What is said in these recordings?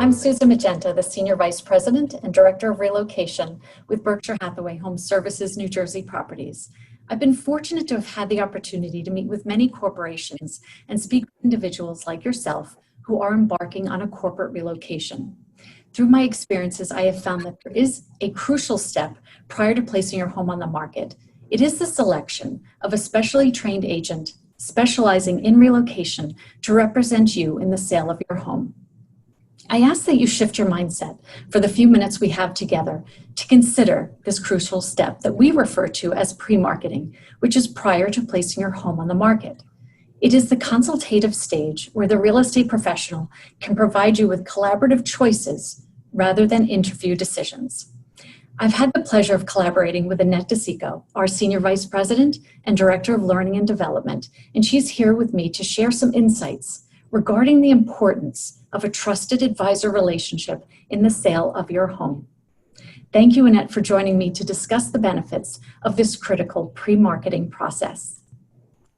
I'm Susan Magenta, the Senior Vice President and Director of Relocation with Berkshire Hathaway Home Services New Jersey Properties. I've been fortunate to have had the opportunity to meet with many corporations and speak with individuals like yourself who are embarking on a corporate relocation. Through my experiences, I have found that there is a crucial step prior to placing your home on the market. It is the selection of a specially trained agent specializing in relocation to represent you in the sale of your home. I ask that you shift your mindset for the few minutes we have together to consider this crucial step that we refer to as pre-marketing, which is prior to placing your home on the market. It is the consultative stage where the real estate professional can provide you with collaborative choices rather than interview decisions. I've had the pleasure of collaborating with Annette DeSico, our Senior Vice President and Director of Learning and Development, and she's here with me to share some insights regarding the importance of a trusted advisor relationship in the sale of your home. Thank you, Annette, for joining me to discuss the benefits of this critical pre-marketing process.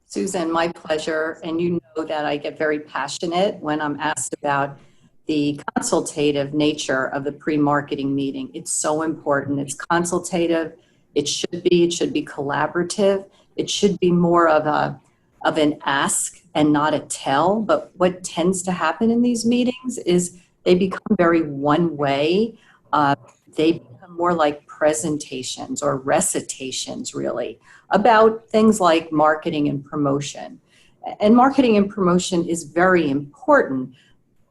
Susan, my pleasure. And you know that I get very passionate when I'm asked about the consultative nature of the pre-marketing meeting. It's so important. It's consultative. It should be collaborative. It should be more of an ask and not a tell. But what tends to happen in these meetings is they become very one way. They become more like presentations or recitations, really, about things like marketing and promotion. And marketing and promotion is very important,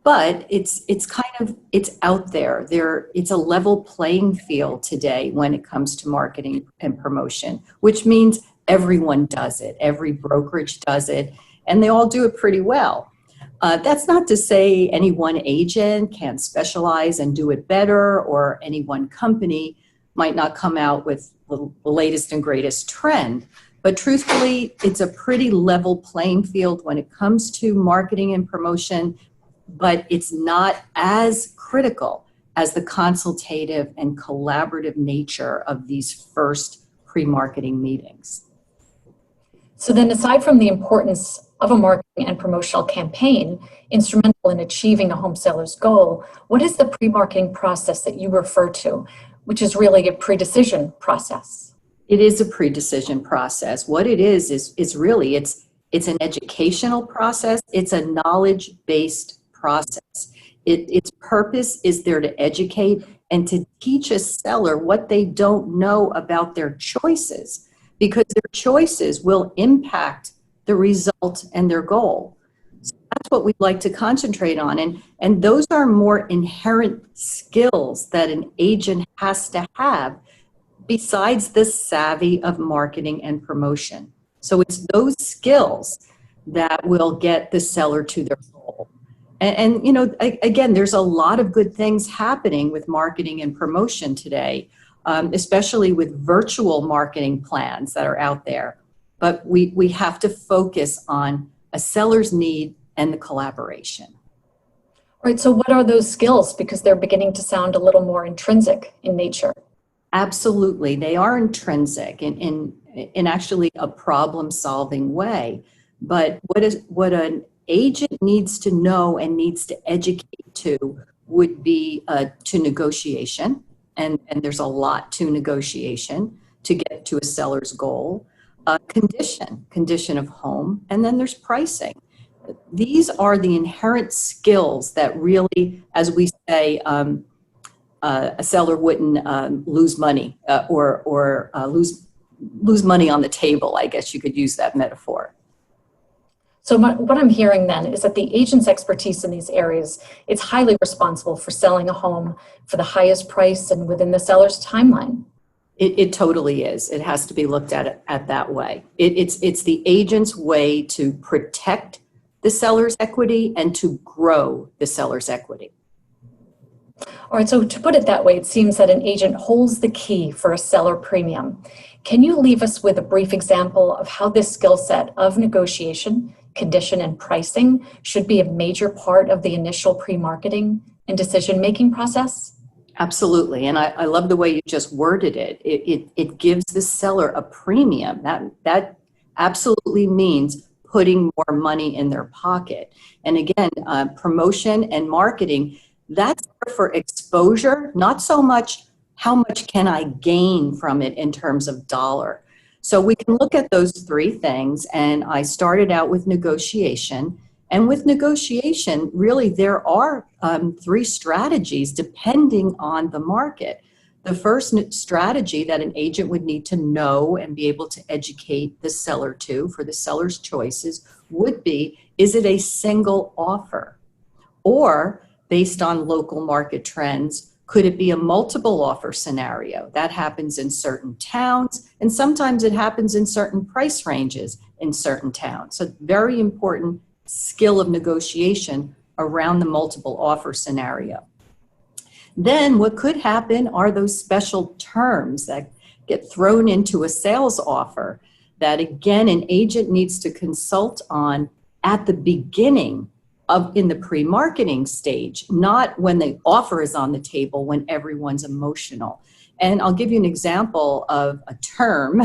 but it's out there. It's a level playing field today when it comes to marketing and promotion, which means everyone does it. Every brokerage does it, and they all do it pretty well. That's not to say any one agent can't specialize and do it better, or any one company might not come out with the latest and greatest trend. But truthfully, it's a pretty level playing field when it comes to marketing and promotion, but it's not as critical as the consultative and collaborative nature of these first pre-marketing meetings. So then, aside from the importance of a marketing and promotional campaign, instrumental in achieving a home seller's goal, what is the pre-marketing process that you refer to, which is really a pre-decision process? It is a pre-decision process. What it is really, it's an educational process. It's a knowledge-based process. Its purpose is there to educate and to teach a seller what they don't know about their choices, because their choices will impact the result and their goal. So that's what we'd like to concentrate on. And those are more inherent skills that an agent has to have besides the savvy of marketing and promotion. So it's those skills that will get the seller to their goal. And you know, again, there's a lot of good things happening with marketing and promotion today, especially with virtual marketing plans that are out there. But we have to focus on a seller's need and the collaboration. All right, so what are those skills? Because they're beginning to sound a little more intrinsic in nature. Absolutely, they are intrinsic in actually a problem-solving way. But what an agent needs to know and needs to educate to would be to negotiation, and there's a lot to negotiation to get to a seller's goal. Condition of home, and then there's pricing. These are the inherent skills that really, as we say, a seller wouldn't lose money or lose money on the table. I guess you could use that metaphor. So what I'm hearing then is that the agent's expertise in these areas is highly responsible for selling a home for the highest price and within the seller's timeline. It totally is. It has to be looked at that way. It's the agent's way to protect the seller's equity and to grow the seller's equity. All right, so to put it that way, it seems that an agent holds the key for a seller premium. Can you leave us with a brief example of how this skill set of negotiation, condition, and pricing should be a major part of the initial pre-marketing and decision-making process? Absolutely, and I love the way you just worded it. It gives the seller a premium. That absolutely means putting more money in their pocket. And again, promotion and marketing, That's there for exposure, not so much how much can I gain from it in terms of dollar. So we can look at those three things, and I started out with negotiation. And with negotiation, really there are three strategies depending on the market. The first strategy that an agent would need to know and be able to educate the seller to for the seller's choices would be, is it a single offer? Or based on local market trends, could it be a multiple offer scenario? That happens in certain towns, and sometimes it happens in certain price ranges in certain towns. So very important skill of negotiation around the multiple offer scenario. Then what could happen are those special terms that get thrown into a sales offer that, again, an agent needs to consult on at the beginning in the pre-marketing stage, not when the offer is on the table, when everyone's emotional. And I'll give you an example of a term.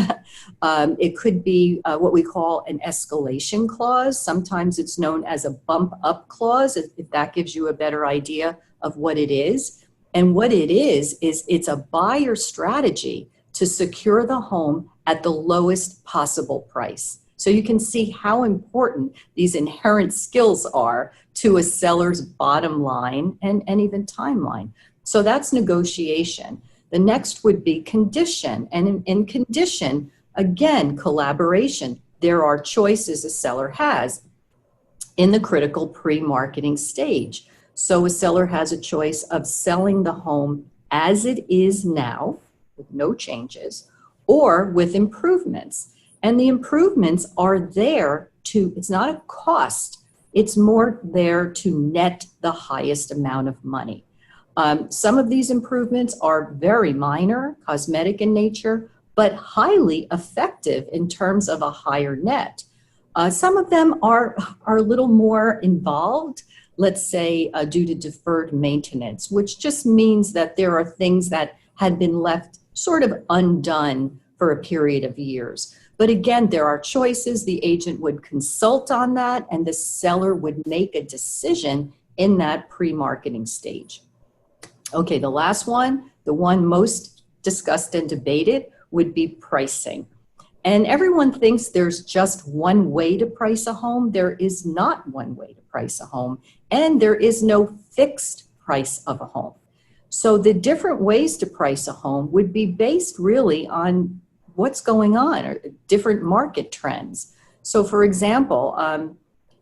It could be what we call an escalation clause. Sometimes it's known as a bump up clause, if that gives you a better idea of what it is. And what it is it's a buyer strategy to secure the home at the lowest possible price. So you can see how important these inherent skills are to a seller's bottom line and even timeline. So that's negotiation. The next would be condition. And in condition, again, collaboration. There are choices a seller has in the critical pre-marketing stage. So a seller has a choice of selling the home as it is now, with no changes, or with improvements. And the improvements are there it's not a cost, it's more there to net the highest amount of money. Some of these improvements are very minor, cosmetic in nature, but highly effective in terms of a higher net. Some of them are a little more involved, let's say due to deferred maintenance, which just means that there are things that had been left sort of undone for a period of years. But again, there are choices. The agent would consult on that, and the seller would make a decision in that pre-marketing stage. Okay, the last one, the one most discussed and debated, would be pricing. And everyone thinks there's just one way to price a home. There is not one way to price a home, and there is no fixed price of a home. So the different ways to price a home would be based really on what's going on or different market trends. So for example,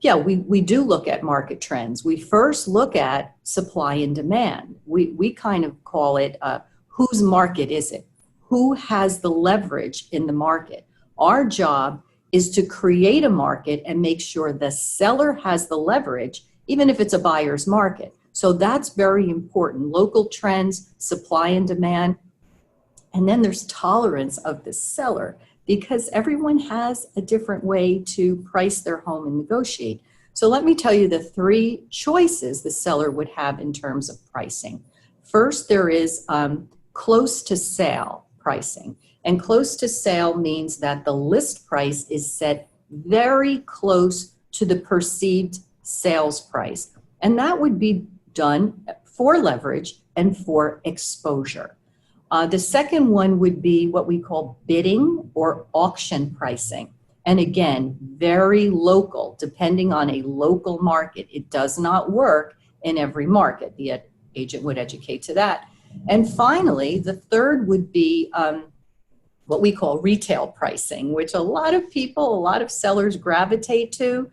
we do look at market trends. We first look at supply and demand. We kind of call it whose market is it? Who has the leverage in the market? Our job is to create a market and make sure the seller has the leverage, even if it's a buyer's market. So that's very important. Local trends, supply and demand. And then there's tolerance of the seller, because everyone has a different way to price their home and negotiate. So let me tell you the three choices the seller would have in terms of pricing. First, there is close to sale pricing. And close to sale means that the list price is set very close to the perceived sales price. And that would be done for leverage and for exposure. The second one would be what we call bidding or auction pricing. And again, very local, depending on a local market. It does not work in every market. The agent would educate to that. And finally, the third would be what we call retail pricing, which a lot of sellers gravitate to.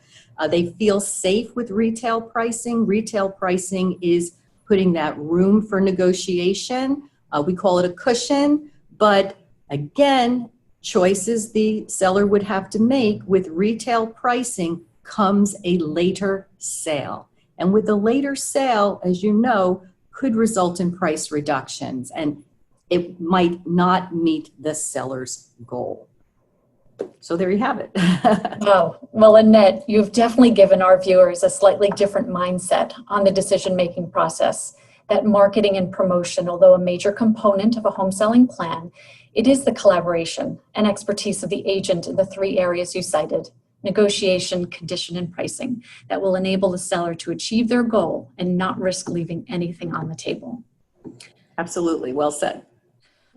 They feel safe with retail pricing. Retail pricing is putting that room for negotiation. We call it a cushion, but again, choices the seller would have to make. With retail pricing comes a later sale. And with a later sale, as you know, could result in price reductions, and it might not meet the seller's goal. So there you have it. Oh, well, Annette, you've definitely given our viewers a slightly different mindset on the decision-making process. That marketing and promotion, although a major component of a home selling plan, it is the collaboration and expertise of the agent in the three areas you cited. negotiation, condition, and pricing that will enable the seller to achieve their goal and not risk leaving anything on the table. Absolutely. Well said.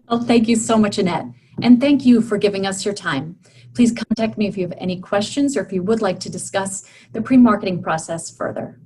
Well, thank you so much, Annette. And thank you for giving us your time. Please contact me if you have any questions or if you would like to discuss the pre-marketing process further.